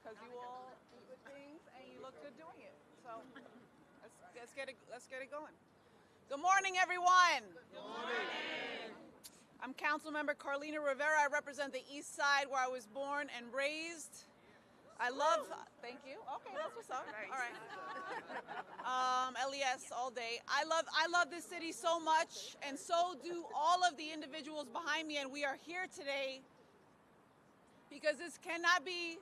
because you all do good things and you look good doing it. So let's get it going. Good morning, everyone. Good morning. I'm Councilmember Carlina Rivera. I represent the East Side, where I was born and raised. I love. Thank you. Okay, that's what's up. All right. LES all day. I love this city so much, and so do all of the individuals behind me. And we are here today because this cannot be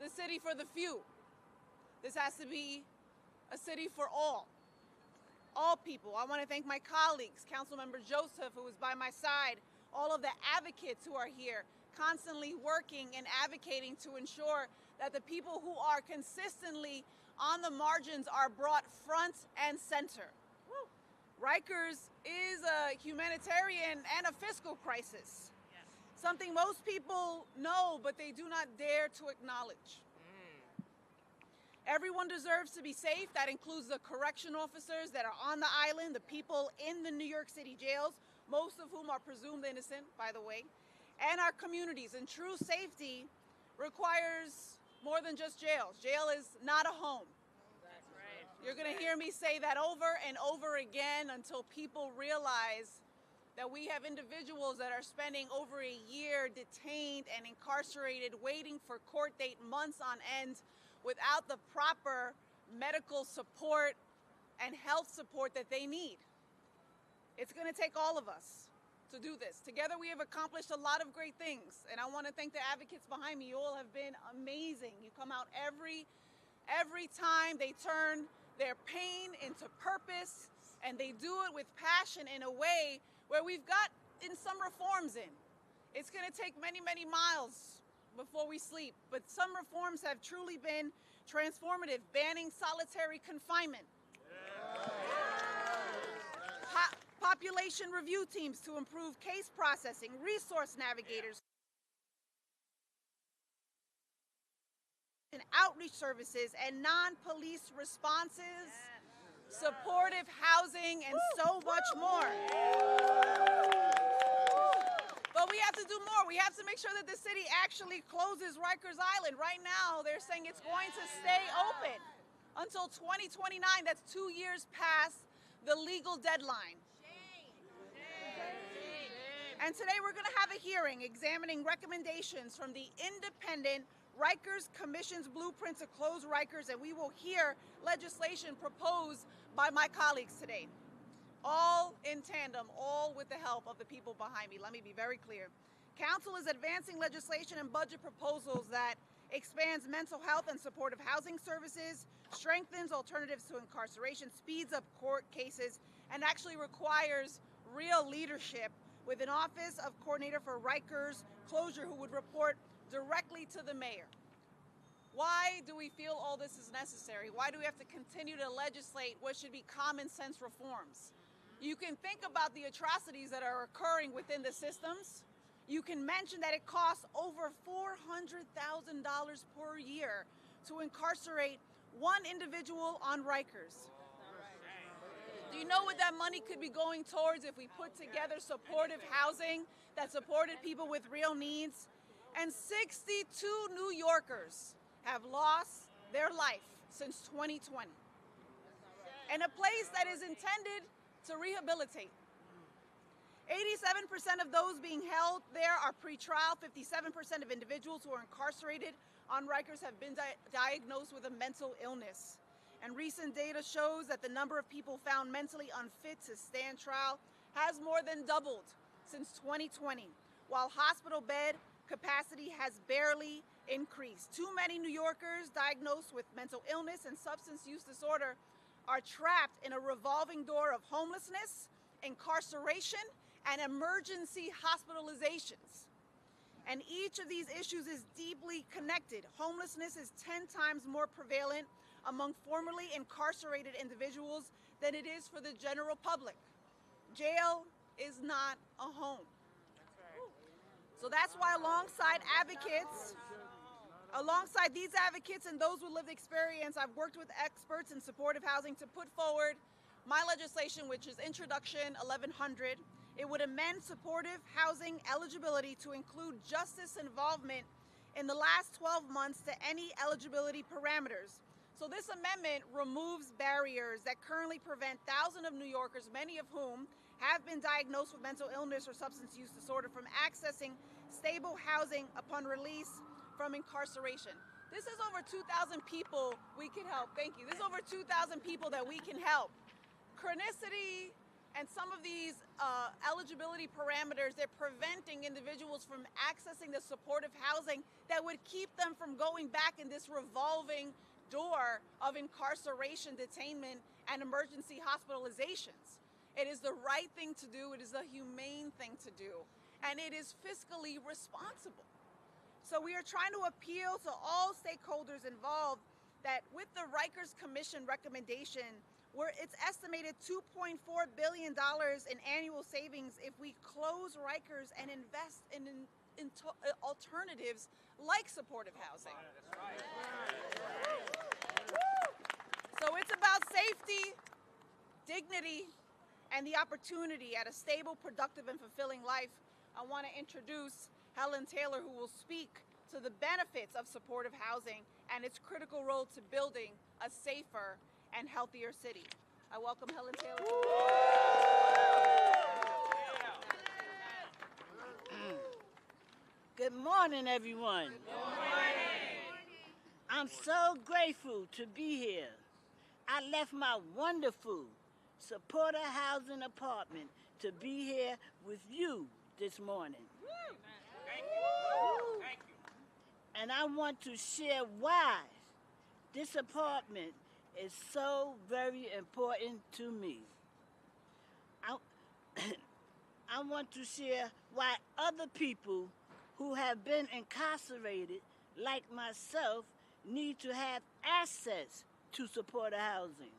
the city for the few. This has to be a city for all people. I want to thank my colleagues, Councilmember Joseph, who is by my side, all of the advocates who are here, constantly working and advocating to ensure that the people who are consistently on the margins are brought front and center. Rikers is a humanitarian and a fiscal crisis. Something most people know, but they do not dare to acknowledge. Everyone deserves to be safe. That includes the correction officers that are on the island, the people in the New York City jails, most of whom are presumed innocent, by the way, and our communities. And true safety requires more than just jails. Jail is not a home. That's right. You're going to hear me say that over and over again until people realize that we have individuals that are spending over a year detained and incarcerated, waiting for court date months on end without the proper medical support and health support that they need. It's going to take all of us to do this. Together we have accomplished a lot of great things, and I want to thank the advocates behind me. You all have been amazing. You come out every time. They turn their pain into purpose, and they do it with passion in a way where we've got some reforms in. It's going to take many, many miles before we sleep, but some reforms have truly been transformative, banning solitary confinement. Population review teams to improve case processing, resource navigators, and outreach services and non-police responses, supportive housing, and so much more. But we have to do more. We have to make sure that the city actually closes Rikers Island. Right now, they're saying it's going to stay open until 2029. That's 2 years past the legal deadline. And today we're going to have a hearing examining recommendations from the independent Rikers Commission's blueprint to close Rikers, and we will hear legislation proposed by my colleagues today. All in tandem, all with the help of the people behind me. Let me be very clear. Council is advancing legislation and budget proposals that expands mental health and supportive housing services, strengthens alternatives to incarceration, speeds up court cases, and actually requires real leadership with an Office of Coordinator for Rikers Closure who would report directly to the mayor. Why do we feel all this is necessary? Why do we have to continue to legislate what should be common sense reforms? You can think about the atrocities that are occurring within the systems. You can mention that it costs over $400,000 per year to incarcerate one individual on Rikers. Do you know what that money could be going towards if we put together supportive housing that supported people with real needs? And 62 New Yorkers have lost their life since 2020. And a place that is intended to rehabilitate. 87% of those being held there are pretrial. 57% of individuals who are incarcerated on Rikers have been diagnosed with a mental illness. And recent data shows that the number of people found mentally unfit to stand trial has more than doubled since 2020, while hospital bed capacity has barely increased. Too many New Yorkers diagnosed with mental illness and substance use disorder are trapped in a revolving door of homelessness, incarceration, and emergency hospitalizations. And each of these issues is deeply connected. Homelessness is 10 times more prevalent among formerly incarcerated individuals than it is for the general public. Jail is not a home. So that's why alongside these advocates and those with lived experience, I've worked with experts in supportive housing to put forward my legislation, which is Introduction 1100. It would amend supportive housing eligibility to include justice involvement in the last 12 months to any eligibility parameters. So this amendment removes barriers that currently prevent thousands of New Yorkers, many of whom have been diagnosed with mental illness or substance use disorder, from accessing stable housing upon release from incarceration. This is over 2,000 people we can help. Thank you. This is over 2,000 people that we can help. Chronicity and some of these eligibility parameters, they're preventing individuals from accessing the supportive housing that would keep them from going back in this revolving door of incarceration, detainment, and emergency hospitalizations. It is the right thing to do. It is the humane thing to do. And it is fiscally responsible. So we are trying to appeal to all stakeholders involved that with the Rikers Commission recommendation, where it's estimated $2.4 billion in annual savings if we close Rikers and invest in alternatives like supportive housing. That's right. So it's about safety, dignity, and the opportunity at a stable, productive, and fulfilling life. I want to introduce Helen Taylor, who will speak to the benefits of supportive housing and its critical role to building a safer and healthier city. I welcome Helen Taylor. Good morning, everyone. Good morning. I'm so grateful to be here. I left my wonderful supporter housing apartment to be here with you this morning. Thank you. Thank you. And I want to share why this apartment is so very important to me. I want to share why other people who have been incarcerated, like myself, need to have access to supporter housing.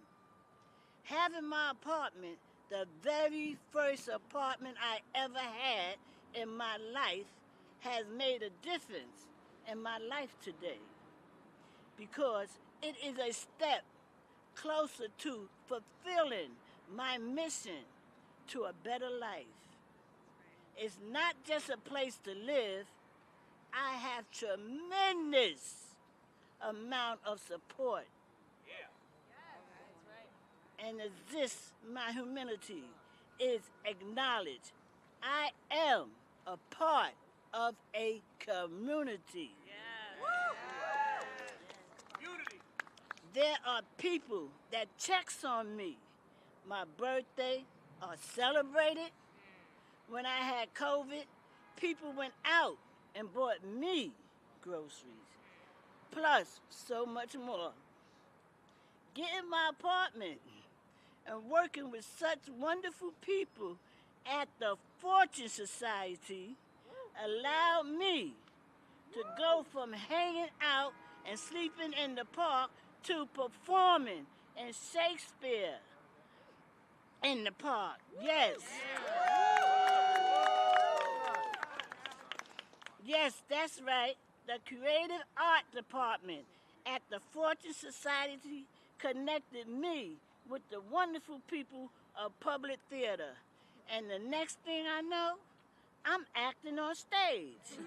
Having my apartment, the very first apartment I ever had in my life, has made a difference in my life today, because it is a step closer to fulfilling my mission to a better life. It's not just a place to live. I have tremendous amount of support. Yeah. And as this, my humanity, is acknowledged, I am a part of a community. Unity. There are people that checks on me. My birthday are celebrated. When I had COVID, people went out and bought me groceries, plus so much more. Getting my apartment and working with such wonderful people at the Fortune Society allowed me to go from hanging out and sleeping in the park to performing in Shakespeare in the park. Yes. Yes, that's right. The Creative Art Department at the Fortune Society connected me with the wonderful people of public theater. And the next thing I know, I'm acting on stage.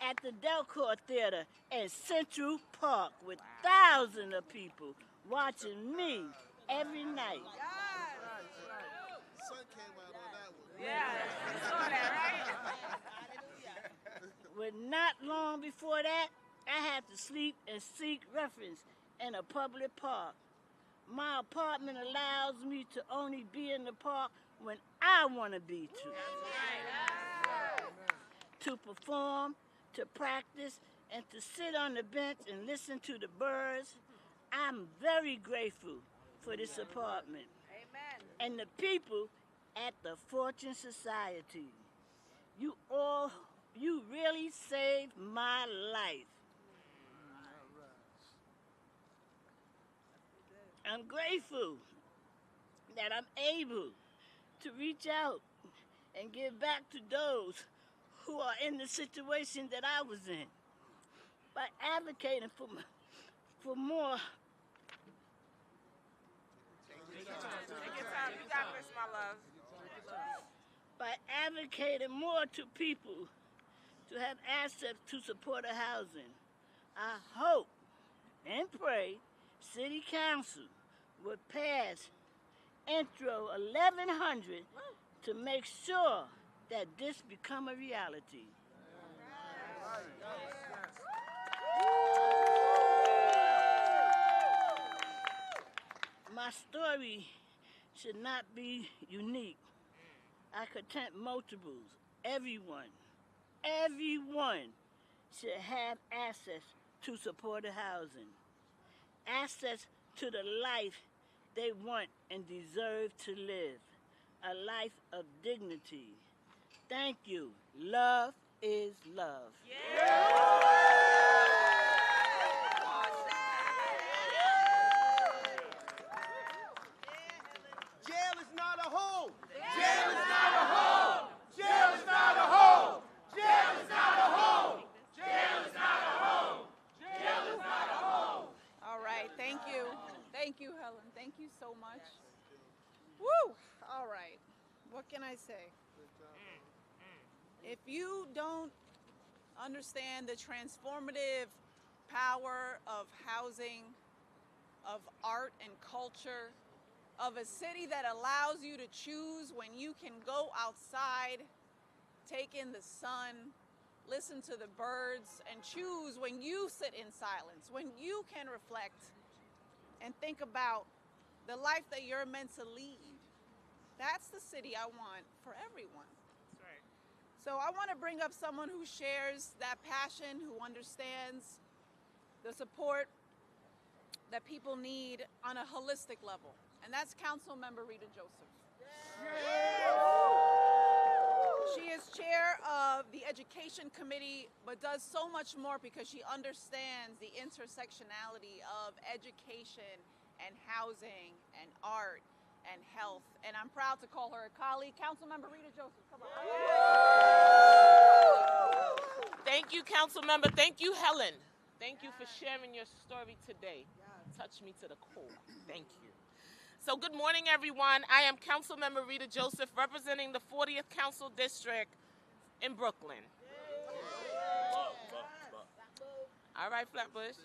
At the Delcourt Theater in Central Park with thousands of people watching me every night. Sun came out on that one. Yeah, you saw that, right? But not long before that, I had to sleep and seek refuge in a public park. My apartment allows me to only be in the park when I want to be to perform, to practice, and to sit on the bench and listen to the birds. I'm very grateful for this apartment. Amen. And the people at the Fortune Society. You really saved my life. I'm grateful that I'm able to reach out and give back to those who are in the situation that I was in by advocating for more. Take your time. You got this, my love. by advocating more to people to have access to supportive housing. I hope and pray City Council will pass Intro 1100 to make sure that this become a reality. My story should not be unique. I content multiples. Everyone should have access to supportive housing, access to the life they want and deserve to live, a life of dignity. Thank you. Love is love. Jail is not a home. Jail is not a home. Jail is not a home. Jail is not a home. Jail is not a home. Jail is not a home. All right, thank you. Thank you, Helen. Thank you so much. Woo! All right. What can I say? If you don't understand the transformative power of housing, of art and culture, of a city that allows you to choose when you can go outside, take in the sun, listen to the birds, and choose when you sit in silence, when you can reflect and think about the life that you're meant to lead. That's the city I want for everyone. That's right. So I want to bring up someone who shares that passion, who understands the support that people need on a holistic level. And that's Councilmember Rita Joseph. She is chair of the Education Committee, but does so much more because she understands the intersectionality of education and housing and art and health. And I'm proud to call her a colleague. Councilmember Rita Joseph, come on. Thank you, Councilmember. Thank you, Helen. Thank you for sharing your story today. Touched me to the core. Thank you. So good morning, everyone. I am Councilmember Rita Joseph, representing the 40th Council District in Brooklyn. All right, Flatbush.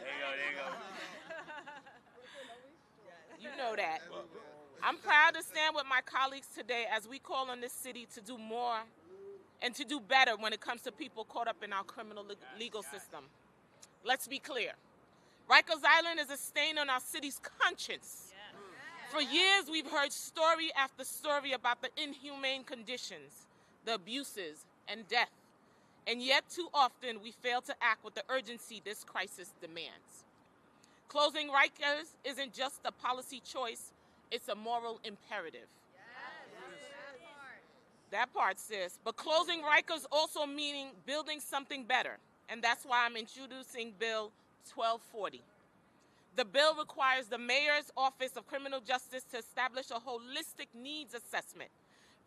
There you go. You know that. I'm proud to stand with my colleagues today as we call on this city to do more and to do better when it comes to people caught up in our criminal legal system. Let's be clear. Rikers Island is a stain on our city's conscience. For years, we've heard story after story about the inhumane conditions, the abuses, and death. And yet, too often, we fail to act with the urgency this crisis demands. Closing Rikers isn't just a policy choice, it's a moral imperative. That part, sis. But closing Rikers also meaning building something better. And that's why I'm introducing Bill 1240. The bill requires the Mayor's Office of Criminal Justice to establish a holistic needs assessment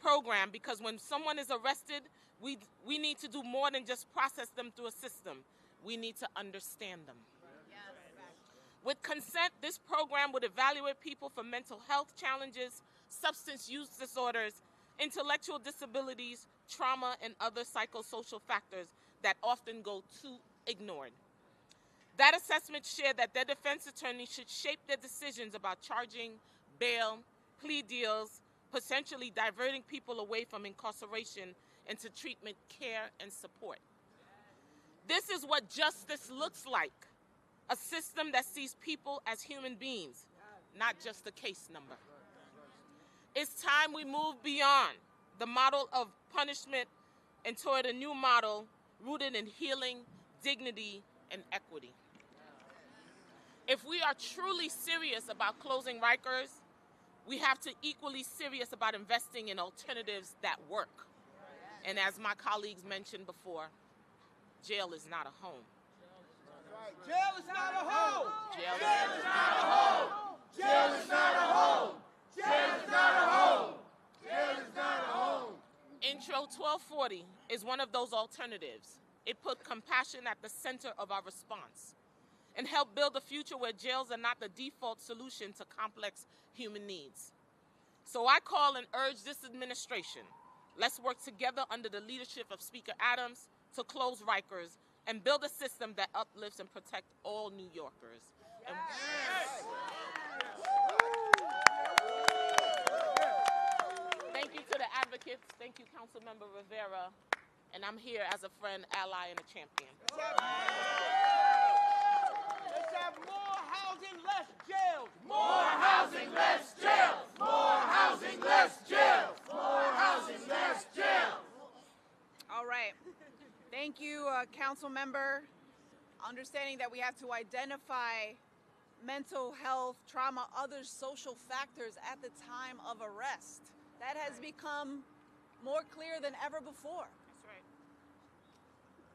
program, because when someone is arrested, we need to do more than just process them through a system. We need to understand them. With consent, this program would evaluate people for mental health challenges, substance use disorders, intellectual disabilities, trauma, and other psychosocial factors that often go too ignored. That assessment shared that their defense attorney should shape their decisions about charging, bail, plea deals, potentially diverting people away from incarceration into treatment, care, and support. This is what justice looks like, a system that sees people as human beings, not just a case number. It's time we move beyond the model of punishment and toward a new model rooted in healing, dignity, and equity. If we are truly serious about closing Rikers, we have to equally serious about investing in alternatives that work. And as my colleagues mentioned before, jail is not a home. Jail is not a home. Jail Jail is not a home. Jail is not a home. Jail is not a home. Jail is not a home. Intro 1240 is one of those alternatives. It put compassion at the center of our response and help build a future where jails are not the default solution to complex human needs. So I call and urge this administration, Let's work together under the leadership of Speaker Adams to close Rikers and build a system that uplifts and protects all New Yorkers. And thank you to the advocates. Thank you, Councilmember Rivera. And I'm here as a friend, ally, and a champion. Let's have more housing, less jails. More housing, less jails. More housing, less jails. More housing, less jails. All right. Thank you, council member. Understanding that we have to identify mental health, trauma, other social factors at the time of arrest. That has become more clear than ever before. That's right.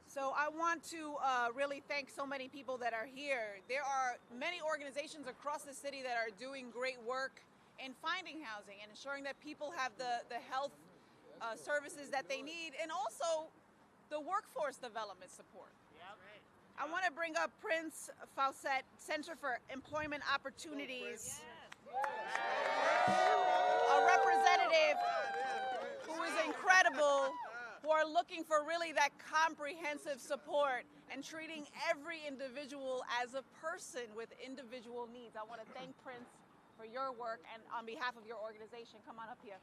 So I want to really thank so many people that are here. There are many organizations across the city that are doing great work in finding housing and ensuring that people have the health services that they need, and also the workforce development support. I want to bring up Prince Fawcett, Center for Employment Opportunities, a representative who is incredible, who are looking for really that comprehensive support and treating every individual as a person with individual needs. I want to thank Prince for your work, and on behalf of your organization, come on up here.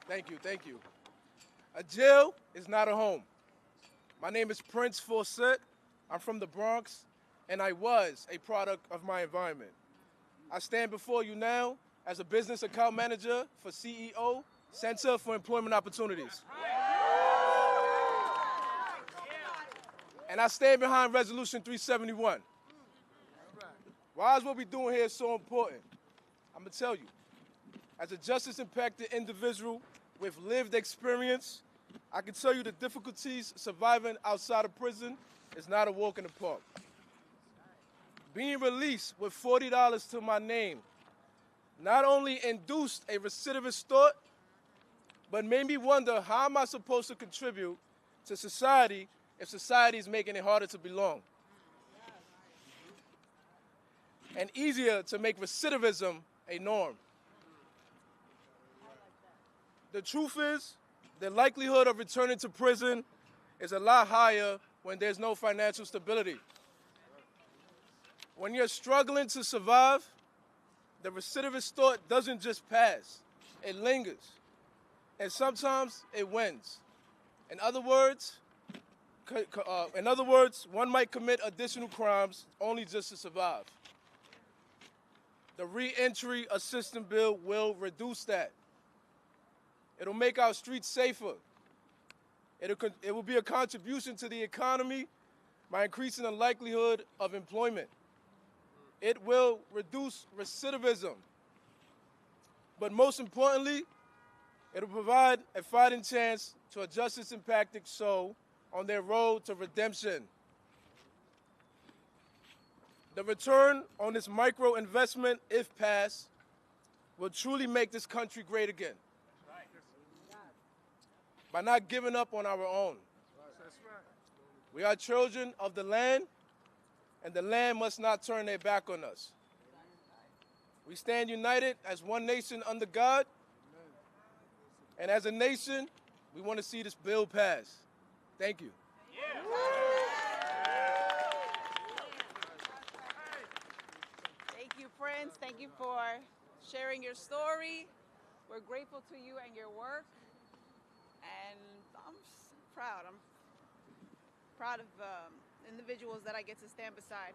Thank you, thank you. A jail is not a home. My name is Prince Fawcett. I'm from the Bronx, and I was a product of my environment. I stand before you now as a business account manager for CEO, Center for Employment Opportunities. And I stand behind Resolution 371. Why is what we're doing here so important? I'm gonna tell you. As a justice-impacted individual with lived experience, I can tell you the difficulties surviving outside of prison is not a walk in the park. Being released with $40 to my name not only induced a recidivist thought, but made me wonder, how am I supposed to contribute to society if society is making it harder to belong? And easier to make recidivism a norm. The truth is, the likelihood of returning to prison is a lot higher when there's no financial stability. When you're struggling to survive, the recidivist thought doesn't just pass, it lingers. And sometimes it wins. In other words, one might commit additional crimes only just to survive. The Reentry Assistance Bill will reduce that. It'll make our streets safer. It will be a contribution to the economy by increasing the likelihood of employment. It will reduce recidivism. But most importantly, it'll provide a fighting chance to a justice-impacted soul on their road to redemption. The return on this micro investment, if passed, will truly make this country great again. By not giving up on our own. We are children of the land, and the land must not turn their back on us. We stand united as one nation under God, and as a nation, we want to see this bill pass. Thank you. Thank you, Prince. Thank you for sharing your story. We're grateful to you and your work. And I'm proud. I'm proud of individuals that I get to stand beside.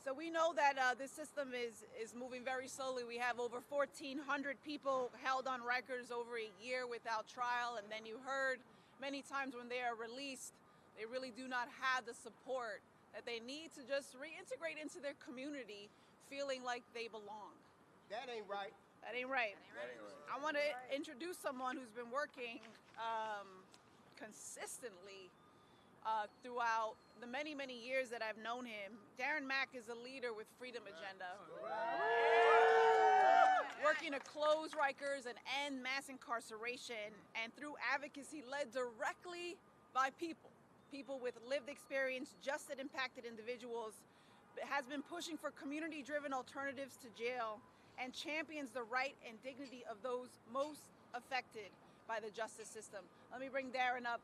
So we know that this system is moving very slowly. We have over 1,400 people held on Rikers over a year without trial. And then you heard many times when they are released, they really do not have the support that they need to just reintegrate into their community, feeling like they belong. That ain't right. That ain't right. I want to introduce someone who's been working consistently throughout the many, many years that I've known him. Darren Mack is a leader with Freedom Agenda, working to close Rikers and end mass incarceration, and through advocacy led directly by people with lived experience, justice-impacted individuals, has been pushing for community-driven alternatives to jail and champions the right and dignity of those most affected by the justice system. Let me bring Darren up.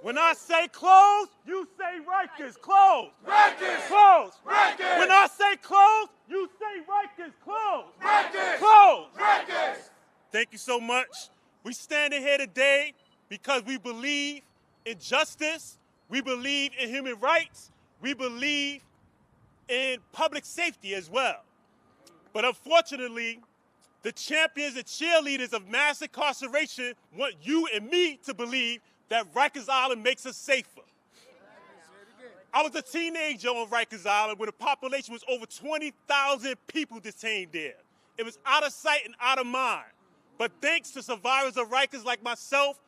When I say close, you say Rikers. Close. Rikers. Close. Rikers. When I say close, you say Rikers. Close. Rikers. Close. Rikers. Thank you so much. We standing here today because we believe in justice, we believe in human rights, we believe in public safety as well. But unfortunately, the champions and cheerleaders of mass incarceration want you and me to believe that Rikers Island makes us safer. I was a teenager on Rikers Island when the population was over 20,000 people detained there. It was out of sight and out of mind. But thanks to survivors of Rikers like myself,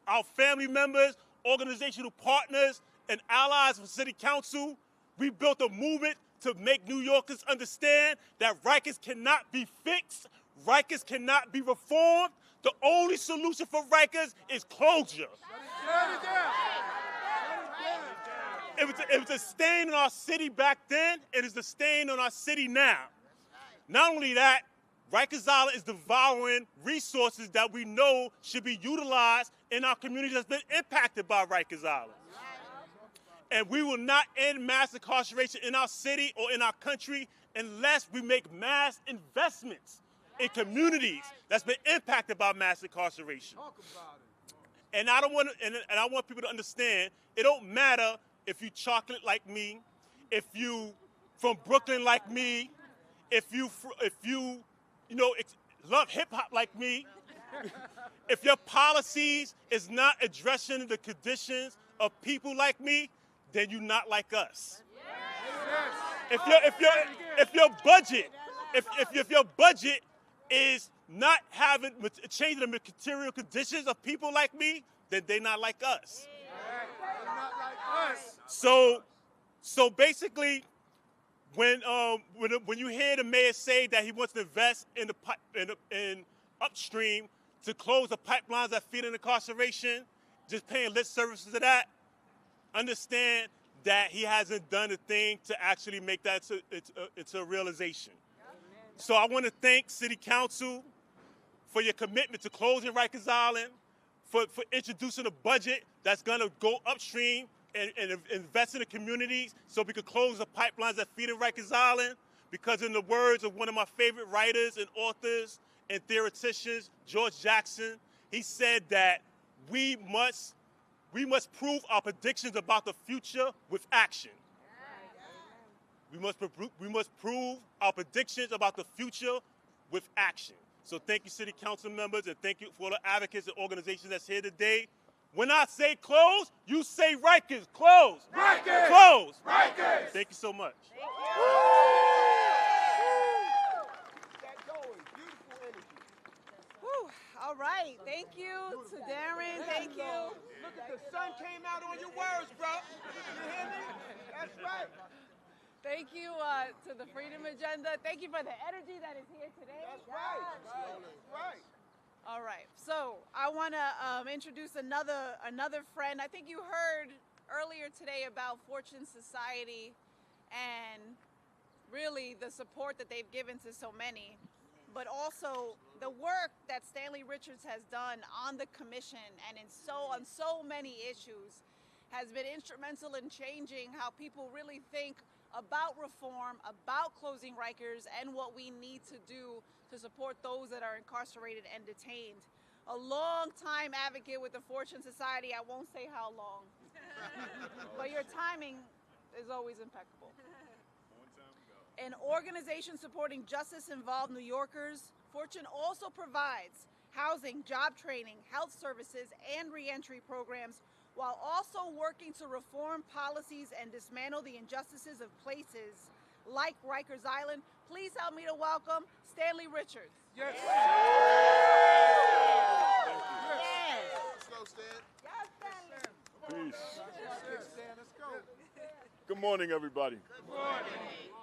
our family members, organizational partners, and allies from City Council, we built a movement to make New Yorkers understand that Rikers cannot be fixed, Rikers cannot be reformed. The only solution for Rikers is closure. It was a stain on our city back then. It is a stain on our city now. Not only that, Rikers Island is devouring resources that we know should be utilized in our community that's been impacted by Rikers Island. And we will not end mass incarceration in our city or in our country unless we make mass investments in communities that's been impacted by mass incarceration. And I want people to understand, it don't matter if you chocolate like me, if you from Brooklyn like me, if you love hip hop like me, if your policies is not addressing the conditions of people like me, then you're not like us. If your budget is not changing the material conditions of people like me, then they're not like us. So basically, when you hear the mayor say that he wants to invest in upstream to close the pipelines that feed in incarceration, just paying lip service to that, understand that he hasn't done a thing to actually make that into a realization. So I want to thank City Council for your commitment to closing Rikers Island, for introducing a budget that's going to go upstream and invest in the communities so we can close the pipelines that feed in Rikers Island. Because in the words of one of my favorite writers and authors and theoreticians, George Jackson, he said that we must prove our predictions about the future with action. We must prove our predictions about the future with action. So thank you, City Council members, and thank you for all the advocates and organizations that's here today. When I say close, you say Rikers. Close. Rikers. Close. Rikers. Thank you so much. Whew. All right. Thank you to Darren. Thank you. Look at the sun came out on your words, bro. You hear me? That's right. Thank you to the Freedom Agenda. Thank you for the energy that is here today. That's right. That's right. All right. So I want to introduce another friend. I think you heard earlier today about Fortune Society and really the support that they've given to so many, but also the work that Stanley Richards has done on the commission and on so many issues has been instrumental in changing how people really think about reform, about closing Rikers, and what we need to do to support those that are incarcerated and detained. A long-time advocate with the Fortune Society, I won't say how long, but your timing is always impeccable. An organization supporting justice-involved New Yorkers, Fortune also provides housing, job training, health services, and reentry programs, while also working to reform policies and dismantle the injustices of places like Rikers Island. Please help me to welcome Stanley Richards. Yes. Let's go, Stan. Yes, Stanley. Peace. Let's go. Good morning, everybody. Good morning.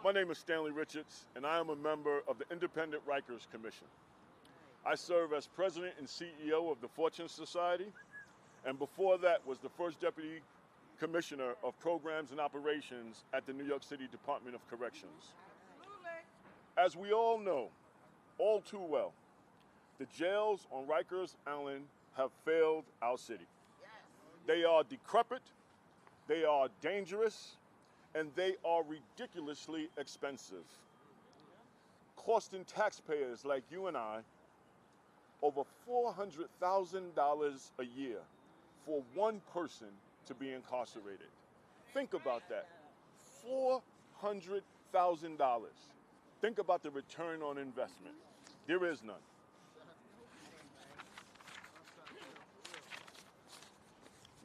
My name is Stanley Richards, and I am a member of the Independent Rikers Commission. I serve as president and CEO of the Fortune Society, and before that was the first deputy Commissioner of Programs and Operations at the New York City Department of Corrections. As we all know, all too well, the jails on Rikers Island have failed our city. They are decrepit, they are dangerous, and they are ridiculously expensive, costing taxpayers like you and I over $400,000 a year for one person to be incarcerated. Think about that, $400,000. Think about the return on investment. There is none.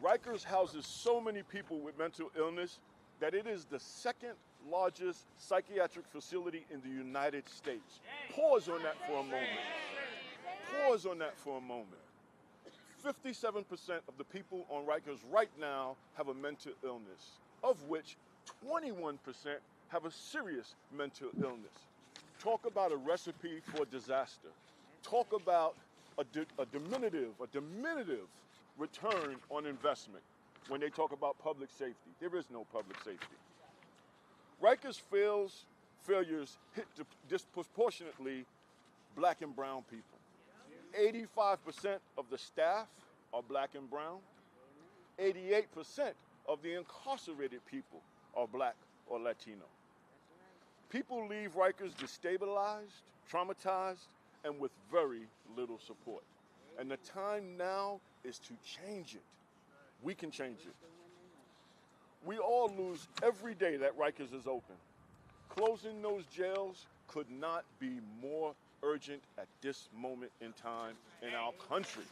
Rikers houses so many people with mental illness that it is the second largest psychiatric facility in the United States. Pause on that for a moment. Pause on that for a moment. 57% of the people on Rikers right now have a mental illness, of which 21% have a serious mental illness. Talk about a recipe for disaster. Talk about a diminutive return on investment when they talk about public safety. There is no public safety. Rikers failures hit disproportionately black and brown people. 85% of the staff are black and brown. 88% of the incarcerated people are black or Latino. People leave Rikers destabilized, traumatized, and with very little support. And the time now is to change it. We can change it. We all lose every day that Rikers is open. Closing those jails could not be more urgent at this moment in time in our country.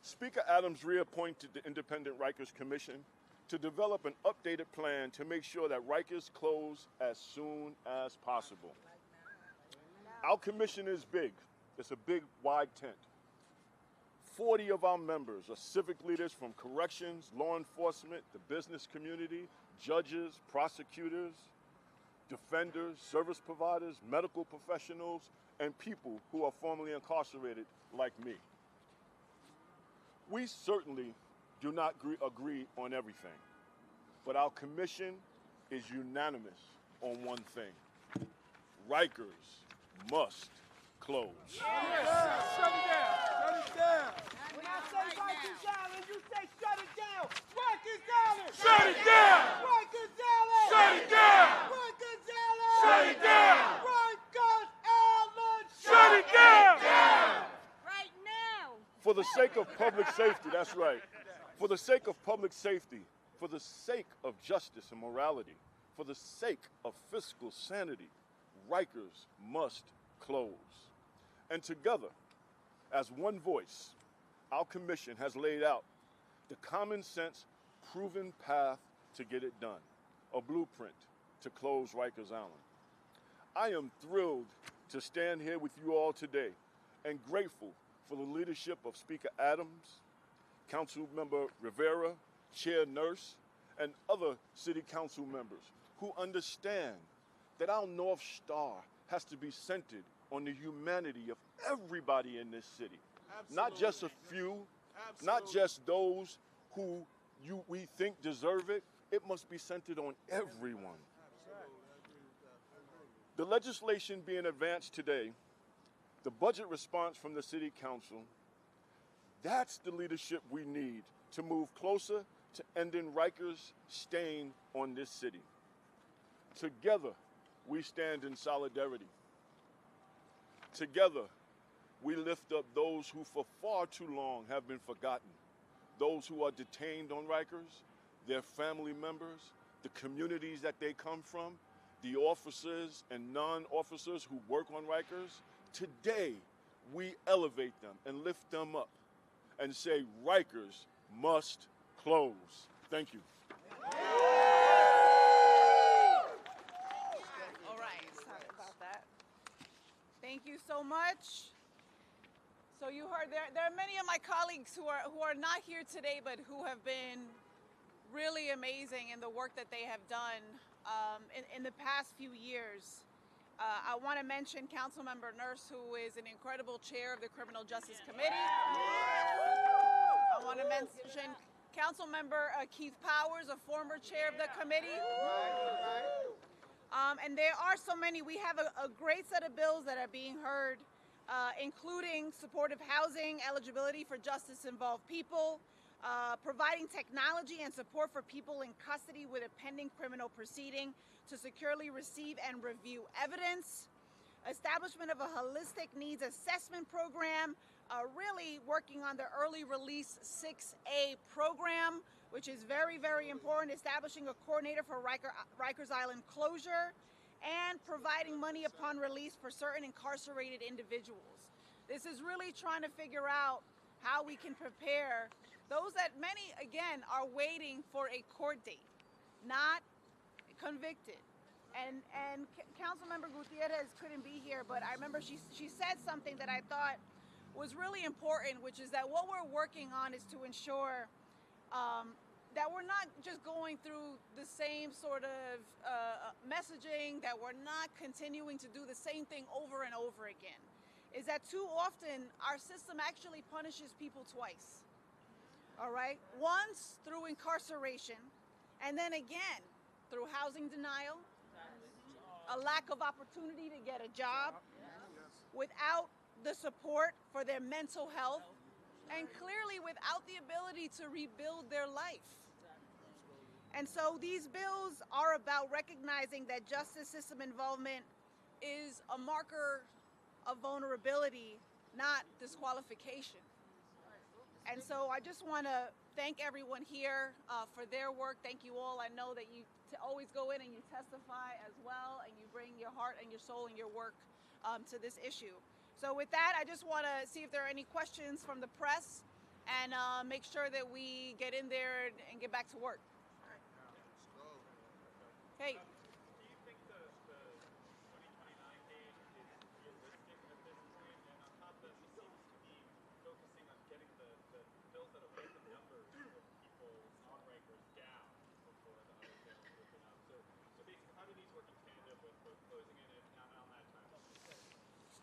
Speaker Adams reappointed the Independent Rikers Commission to develop an updated plan to make sure that Rikers close as soon as possible. Our commission is big. It's a big, wide tent. 40 of our members are civic leaders from corrections, law enforcement, the business community, judges, prosecutors, defenders, service providers, medical professionals, and people who are formerly incarcerated like me. We certainly do not agree on everything, but our commission is unanimous on one thing. Rikers must close. Yes. Shut it down. Shut it down. When I say Rikers Island, you say shut it down. Rikers Island. Shut it down. Rikers Island. Shut it down. Rikers Island. Shut it down. Rikers Island. Shut it down. Right now. For the sake of public safety, that's right. For the sake of public safety, for the sake of justice and morality, for the sake of fiscal sanity, Rikers must close. And together, as one voice, our commission has laid out the common sense, proven path to get it done, a blueprint to close Rikers Island. I am thrilled to stand here with you all today and grateful for the leadership of Speaker Adams, Councilmember Rivera, Chair Nurse, and other city council members who understand that our North Star has to be centered on the humanity of everybody in this city. Absolutely. Not just a few, not just those who we think deserve it. It must be centered on everyone. The legislation being advanced today, the budget response from the City Council, that's the leadership we need to move closer to ending Rikers' stain on this city. Together, we stand in solidarity. Together, we lift up those who for far too long have been forgotten, those who are detained on Rikers, their family members, the communities that they come from, the officers and non-officers who work on Rikers. Today, we elevate them and lift them up and say Rikers must close. Thank you. All right, sorry about that. Thank you so much. So you heard there are many of my colleagues who are not here today, but who have been really amazing in the work that they have done in the past few years. I want to mention Councilmember Nurse, who is an incredible chair of the Criminal Justice Committee. I want to mention Councilmember Keith Powers, a former chair of the committee. And there are so many. We have a great set of bills that are being heard, including supportive housing, eligibility for justice-involved people, providing technology and support for people in custody with a pending criminal proceeding to securely receive and review evidence, establishment of a holistic needs assessment program, really working on the early release 6A program, which is very, very important, establishing a coordinator for Rikers Island closure, and providing money upon release for certain incarcerated individuals. This is really trying to figure out how we can prepare those that many, again, are waiting for a court date, not convicted. And Councilmember Gutierrez couldn't be here, but I remember she said something that I thought was really important, which is that what we're working on is to ensure that we're not just going through the same sort of messaging, that we're not continuing to do the same thing over and over again. Is that too often our system actually punishes people twice. All right? Once through incarceration, and then again through housing denial, a lack of opportunity to get a job, without the support for their mental health, and clearly without the ability to rebuild their life. And so these bills are about recognizing that justice system involvement is a marker of vulnerability, not disqualification. And so I just want to thank everyone here for their work. Thank you all. I know that you always go in and you testify as well, and you bring your heart and your soul and your work to this issue. So with that, I just want to see if there are any questions from the press, and make sure that we get in there and get back to work. Hey. Do you think the 2029 date is realistic at this point? And on top of that, this seems to be focusing on getting the bills that affect the numbers of people on Rikers down before the other bills are lifted up. So basically, how do these work in tandem with closing it on that time?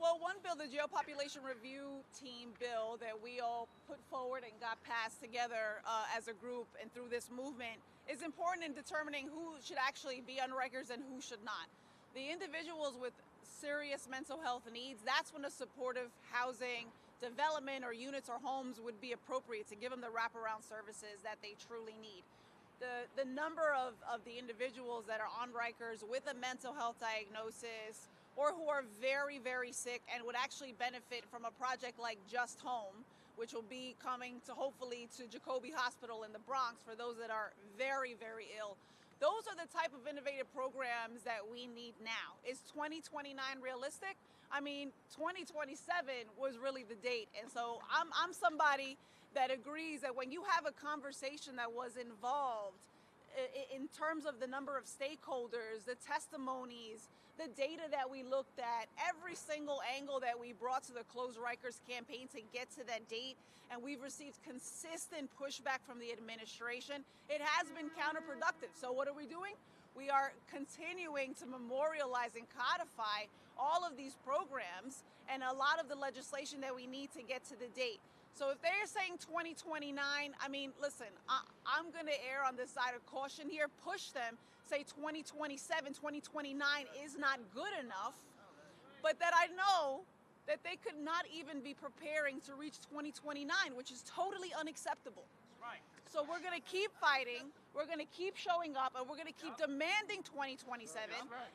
Well, one bill, the Jail Population Review Team bill that we all put forward and got passed together as a group and through this movement, is important in determining who should actually be on Rikers and who should not. The individuals with serious mental health needs, that's when a supportive housing development or units or homes would be appropriate to give them the wraparound services that they truly need. The number of the individuals that are on Rikers with a mental health diagnosis, or who are very, very sick and would actually benefit from a project like Just Home, which will be coming to hopefully to Jacoby Hospital in the Bronx for those that are very, very ill. Those are the type of innovative programs that we need now. Is 2029 realistic? I mean, 2027 was really the date. And so I'm somebody that agrees that when you have a conversation that was involved in terms of the number of stakeholders, the testimonies, the data that we looked at, every single angle that we brought to the Close Rikers campaign to get to that date, and we've received consistent pushback from the administration, it has been counterproductive. So what are we doing? We are continuing to memorialize and codify all of these programs and a lot of the legislation that we need to get to the date. So if they're saying 2029, I mean, listen, I'm going to err on this side of caution here, push them, say 2027, 2029 is not good enough, but that I know that they could not even be preparing to reach 2029, which is totally unacceptable. Right. So we're going to keep fighting, we're going to keep showing up, and we're going to keep demanding 2027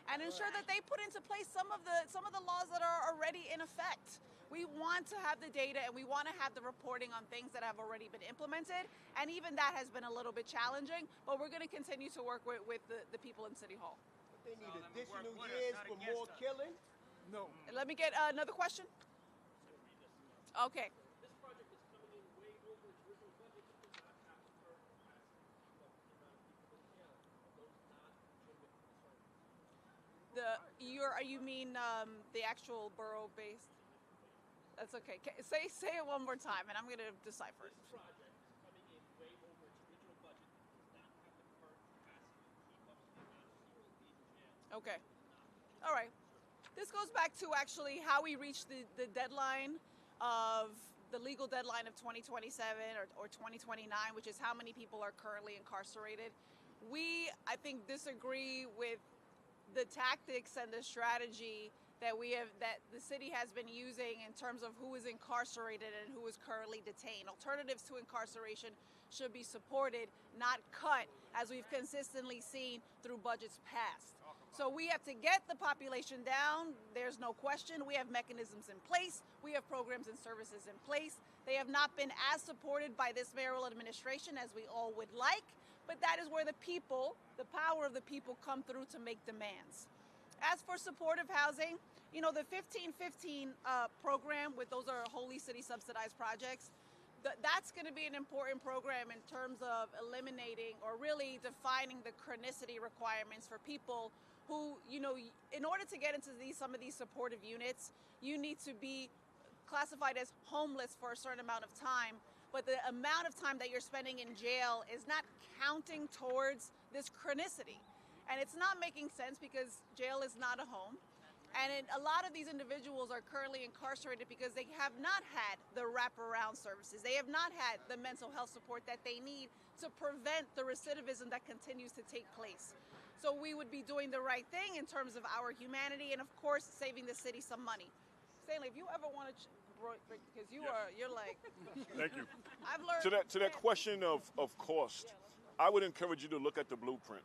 and ensure that they put into place some of the laws that are already in effect. We want to have the data and we want to have the reporting on things that have already been implemented, and even that has been a little bit challenging, but we're going to continue to work with the people in City Hall. But they need additional years for more killing? No. Let me get another question. Okay. This project is coming in way over its original budget, but does not have the current capacity to keep up with the amount of people in jail. Are those not legitimate concerns? You mean the actual borough-based? That's okay. Say it one more time, and I'm going to decipher it. This project is coming in way over its original budget, but does not have the current capacity to keep up with the amount of people in jail. Okay. All right. This goes back to actually how we reached the deadline of the legal deadline of 2027 or 2029, which is how many people are currently incarcerated. We, I think, disagree with the tactics and the strategy that the city has been using in terms of who is incarcerated and who is currently detained. Alternatives to incarceration should be supported, not cut, as we've consistently seen through budgets passed. So we have to get the population down. There's no question. We have mechanisms in place. We have programs and services in place. They have not been as supported by this mayoral administration as we all would like, but that is where the people, the power of the people, come through to make demands. As for supportive housing, you know, the 1515 program, those are wholly city subsidized projects, that's going to be an important program in terms of eliminating or really defining the chronicity requirements for people who, you know, in order to get into some of these supportive units, you need to be classified as homeless for a certain amount of time, but the amount of time that you're spending in jail is not counting towards this chronicity. And it's not making sense because jail is not a home. And a lot of these individuals are currently incarcerated because they have not had the wraparound services. They have not had the mental health support that they need to prevent the recidivism that continues to take place. So we would be doing the right thing in terms of our humanity and, of course, saving the city some money. Stanley, if you ever want to, because you're like... Thank you. I've learned... To that question of cost, I would encourage you to look at the blueprint.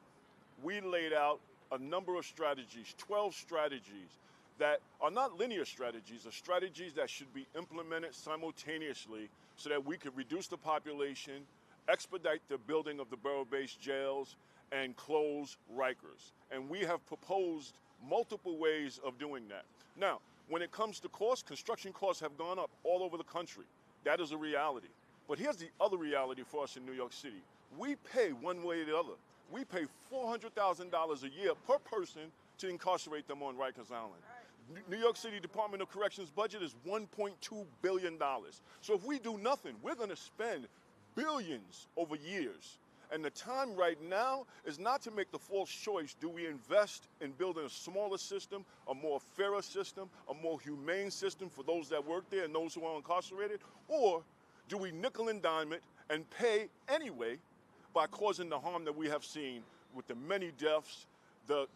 We laid out a number of strategies, 12 strategies that are not linear strategies, are strategies that should be implemented simultaneously so that we could reduce the population, expedite the building of the borough-based jails, and close Rikers. And we have proposed multiple ways of doing that. Now, when it comes to costs, construction costs have gone up all over the country. That is a reality. But here's the other reality for us in New York City. We pay one way or the other. We pay $400,000 a year per person to incarcerate them on Rikers Island. New York City Department of Corrections budget is $1.2 billion. So if we do nothing, we're going to spend billions over years. And the time right now is not to make the false choice. Do we invest in building a smaller system, a more fairer system, a more humane system for those that work there and those who are incarcerated? Or do we nickel and dime it and pay anyway by causing the harm that we have seen with the many deaths, the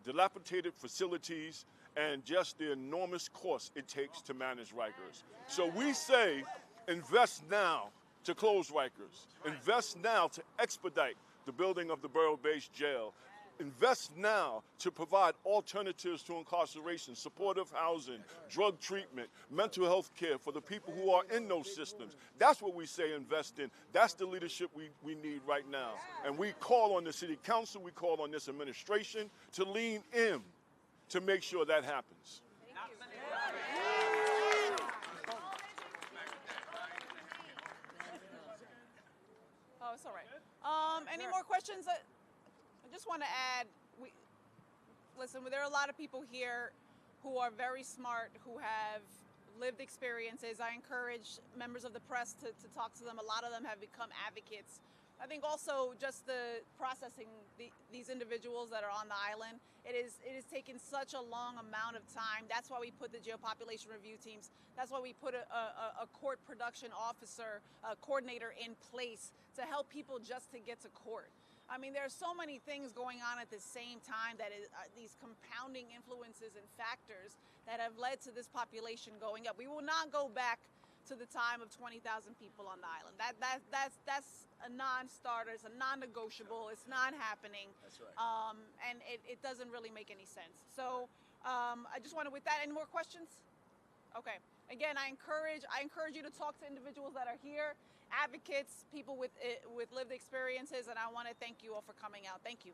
dilapidated facilities, and just the enormous cost it takes to manage Rikers? So we say, invest now to close Rikers. Invest now to expedite the building of the borough-based jail. Invest now to provide alternatives to incarceration, supportive housing, drug treatment, mental health care for the people who are in those systems. That's what we say invest in. That's the leadership we need right now. And we call on the city council, we call on this administration to lean in to make sure that happens. Oh, it's all right. Any more questions? I just want to add, listen, there are a lot of people here who are very smart, who have lived experiences. I encourage members of the press to talk to them. A lot of them have become advocates. I think also just the processing these individuals that are on the island, it is taken such a long amount of time. That's why we put the jail population review teams. That's why we put a court production officer, a coordinator in place to help people just to get to court. I mean, there are so many things going on at the same time that these compounding influences and factors that have led to this population going up. We will not go back to the time of 20,000 people on the island. That's a non-starter. It's a non-negotiable. It's not happening. That's right. And it doesn't really make any sense. So I just wanted, with that, any more questions? Okay. Again, I encourage you to talk to individuals that are here, advocates, people with lived experiences, and I want to thank you all for coming out. Thank you.